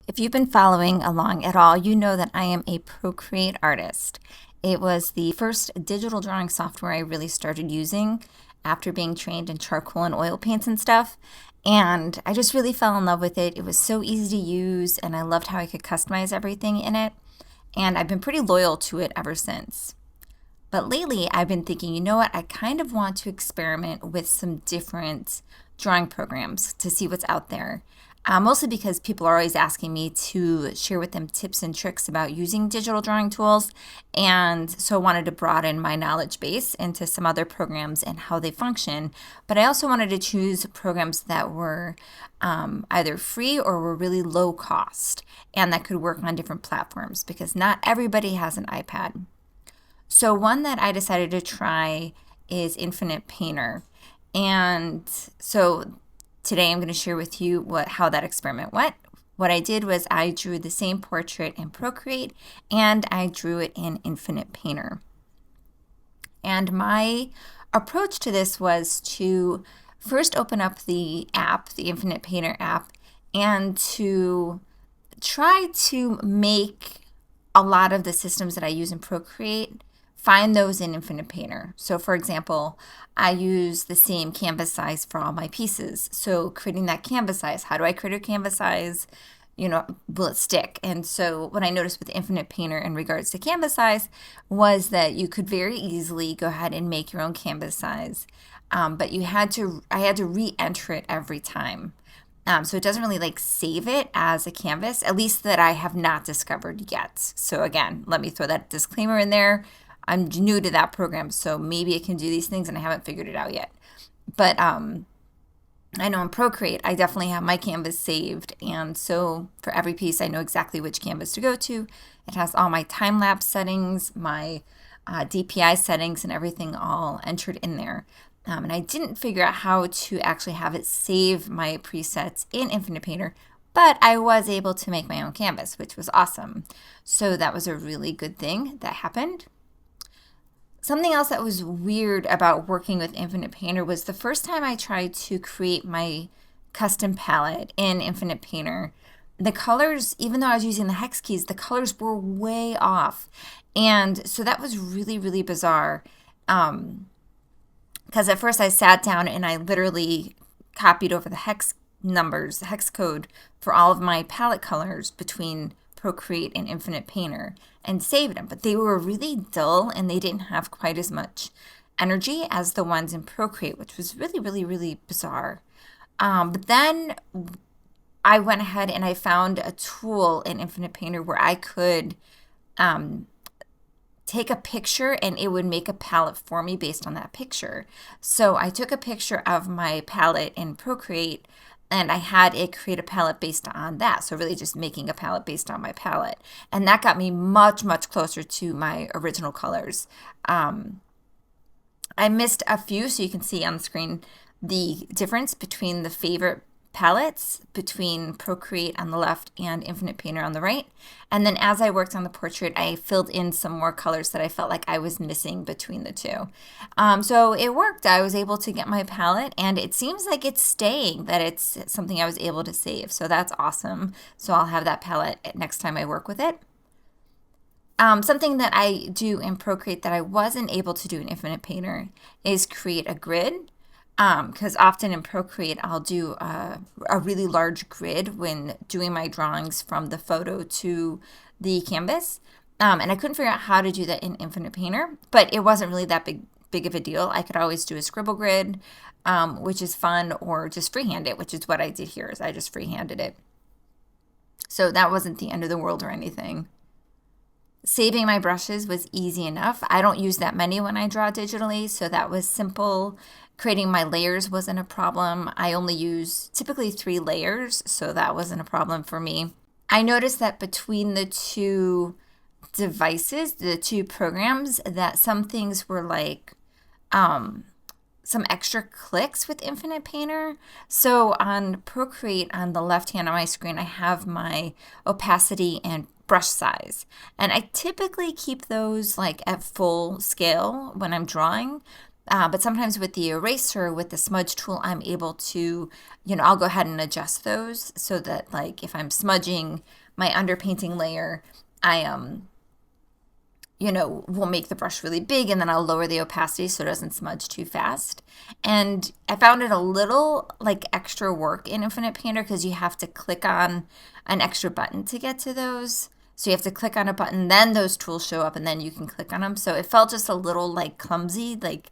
If you've been following along at all, you know that I am a Procreate artist. It was the first digital drawing software I really started using after being trained in charcoal and oil paints and stuff. And I just really fell in love with it. It was so easy to use, and I loved how I could customize everything in it. And I've been pretty loyal to it ever since. But lately, I've been thinking, you know what? I kind of want to experiment with some different drawing programs to see what's out there. Mostly because people are always asking me to share with them tips and tricks about using digital drawing tools. And so I wanted to broaden my knowledge base into some other programs and how they function. But I also wanted to choose programs that were either free or were really low cost and that could work on different platforms because not everybody has an iPad. So one that I decided to try is Infinite Painter. And so today I'm going to share with you how that experiment went. What I did was I drew the same portrait in Procreate and I drew it in Infinite Painter. And my approach to this was to first open up the app, the Infinite Painter app, and to try to make a lot of the systems that I use in Procreate, find those in Infinite Painter. So for example, I use the same canvas size for all my pieces. So creating that canvas size, how do I create a canvas size? Will it stick? And so what I noticed with Infinite Painter in regards to canvas size was that you could very easily go ahead and make your own canvas size. But I had to re-enter it every time. So it doesn't really save it as a canvas, at least that I have not discovered yet. So again, let me throw that disclaimer in there. I'm new to that program, so maybe it can do these things and I haven't figured it out yet. But I know in Procreate, I definitely have my canvas saved. And so for every piece, I know exactly which canvas to go to. It has all my time-lapse settings, my DPI settings, and everything all entered in there. And I didn't figure out how to actually have it save my presets in Infinite Painter, but I was able to make my own canvas, which was awesome. So that was a really good thing that happened. Something else that was weird about working with Infinite Painter was the first time I tried to create my custom palette in Infinite Painter, the colors, even though I was using the hex keys, the colors were way off. And so that was really, really bizarre. Because at first I sat down and I literally copied over the hex numbers, the hex code for all of my palette colors between Procreate and Infinite Painter and saved them, but they were really dull and they didn't have quite as much energy as the ones in Procreate, which was really, really, really bizarre. But then I went ahead and I found a tool in Infinite Painter where I could take a picture and it would make a palette for me based on that picture. So I took a picture of my palette in Procreate and I had it create a palette based on that. So really just making a palette based on my palette. And that got me much, much closer to my original colors. I missed a few, so you can see on the screen the difference between the favorite palettes between Procreate on the left and Infinite Painter on the right. And then as I worked on the portrait, I filled in some more colors that I felt like I was missing between the two. So it worked. I was able to get my palette and it seems like it's staying, that it's something I was able to save. So that's awesome. So I'll have that palette next time I work with it. Something that I do in Procreate that I wasn't able to do in Infinite Painter is create a grid. Because often in Procreate, I'll do a really large grid when doing my drawings from the photo to the canvas. And I couldn't figure out how to do that in Infinite Painter, but it wasn't really that big of a deal. I could always do a scribble grid, which is fun, or just freehand it, which is what I did here, is I just freehanded it. So that wasn't the end of the world or anything. Saving my brushes was easy enough. I don't use that many when I draw digitally, so that was simple. Creating my layers wasn't a problem. I only use typically 3 layers, so that wasn't a problem for me. I noticed that between the two devices, the two programs, that some things were some extra clicks with Infinite Painter. So on Procreate, on the left hand of my screen, I have my opacity and brush size. And I typically keep those at full scale when I'm drawing. But sometimes with the eraser, with the smudge tool, I'm able to, I'll go ahead and adjust those so that like if I'm smudging my underpainting layer, I will make the brush really big and then I'll lower the opacity so it doesn't smudge too fast. And I found it a little like extra work in Infinite Painter because you have to click on an extra button to get to those. So you have to click on a button, then those tools show up and then you can click on them. So it felt just a little like clumsy, like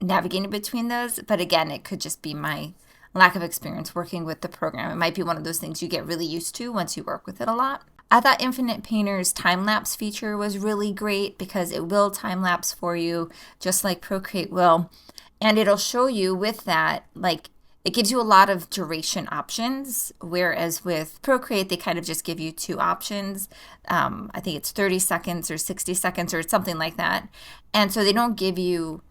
navigating between those. But again, it could just be my lack of experience working with the program. It might be one of those things you get really used to once you work with it a lot. I thought Infinite Painter's time-lapse feature was really great because it will time-lapse for you just like Procreate will. And it'll show you with that, like, it gives you a lot of duration options, whereas with Procreate, they kind of just give you 2 options. I think it's 30 seconds or 60 seconds or something like that. And so they don't give you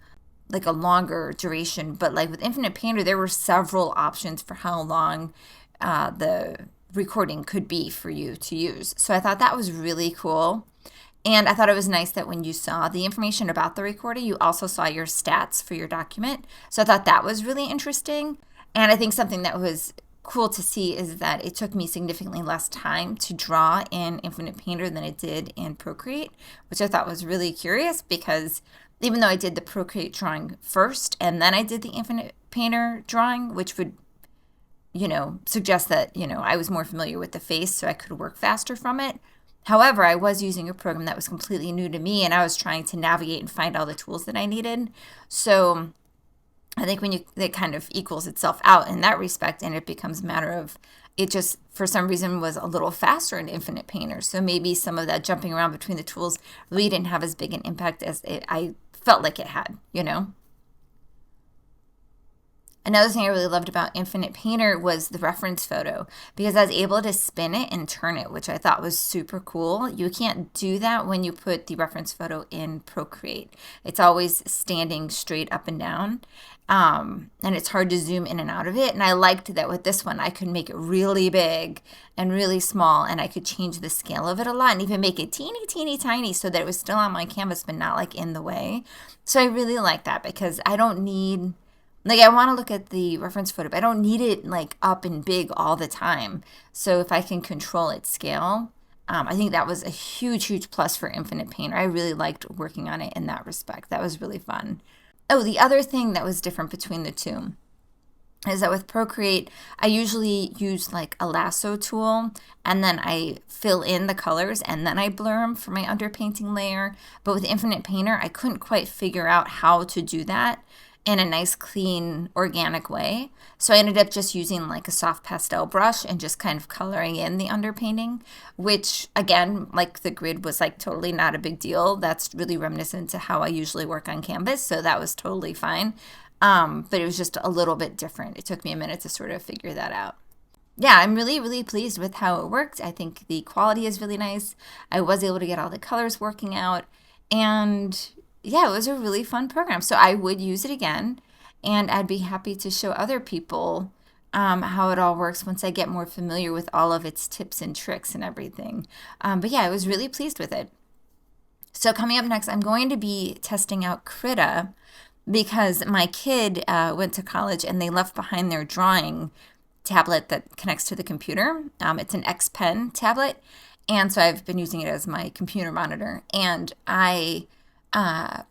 like a longer duration, but like with Infinite Painter, there were several options for how long the recording could be for you to use. So I thought that was really cool. And I thought it was nice that when you saw the information about the recording, you also saw your stats for your document. So I thought that was really interesting. And I think something that was cool to see is that it took me significantly less time to draw in Infinite Painter than it did in Procreate, which I thought was really curious because even though I did the Procreate drawing first and then I did the Infinite Painter drawing, which would, suggest that, I was more familiar with the face so I could work faster from it. However, I was using a program that was completely new to me and I was trying to navigate and find all the tools that I needed. So I think it kind of equals itself out in that respect, and it becomes a matter of it just for some reason was a little faster in Infinite Painter. So maybe some of that jumping around between the tools really didn't have as big an impact as I felt like it had, Another thing I really loved about Infinite Painter was the reference photo because I was able to spin it and turn it, which I thought was super cool. You can't do that when you put the reference photo in Procreate. It's always standing straight up and down, and it's hard to zoom in and out of it. And I liked that with this one, I could make it really big and really small, and I could change the scale of it a lot and even make it teeny, teeny, tiny so that it was still on my canvas but not like in the way. So I really like that because I don't need... Like, I want to look at the reference photo, but I don't need it, like, up and big all the time. So if I can control its scale, I think that was a huge, huge plus for Infinite Painter. I really liked working on it in that respect. That was really fun. Oh, the other thing that was different between the two is that with Procreate, I usually use, like, a lasso tool, and then I fill in the colors, and then I blur them for my underpainting layer. But with Infinite Painter, I couldn't quite figure out how to do that in a nice, clean, organic way. So I ended up just using like a soft pastel brush and just kind of coloring in the underpainting, which again, like the grid was like totally not a big deal. That's really reminiscent to how I usually work on canvas. So that was totally fine. But it was just a little bit different. It took me a minute to sort of figure that out. Yeah, I'm really, really pleased with how it worked. I think the quality is really nice. I was able to get all the colors working out, and yeah, it was a really fun program. So I would use it again, and I'd be happy to show other people how it all works once I get more familiar with all of its tips and tricks and everything. But yeah, I was really pleased with it. So coming up next, I'm going to be testing out Krita because my kid went to college and they left behind their drawing tablet that connects to the computer. It's an X Pen tablet, and so I've been using it as my computer monitor. And I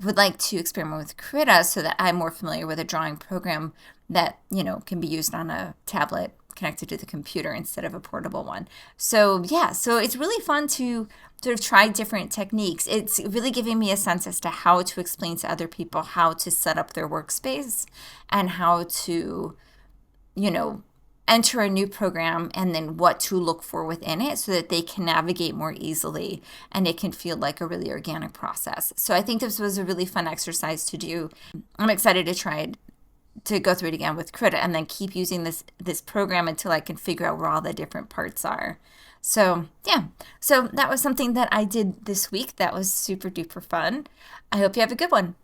would like to experiment with Krita so that I'm more familiar with a drawing program that, can be used on a tablet connected to the computer instead of a portable one. So yeah, so it's really fun to sort of try different techniques. It's really giving me a sense as to how to explain to other people how to set up their workspace and how to, enter a new program and then what to look for within it so that they can navigate more easily and it can feel like a really organic process. So I think this was a really fun exercise to do. I'm excited to try it, to go through it again with Krita and then keep using this program until I can figure out where all the different parts are. So yeah, so that was something that I did this week that was super duper fun. I hope you have a good one.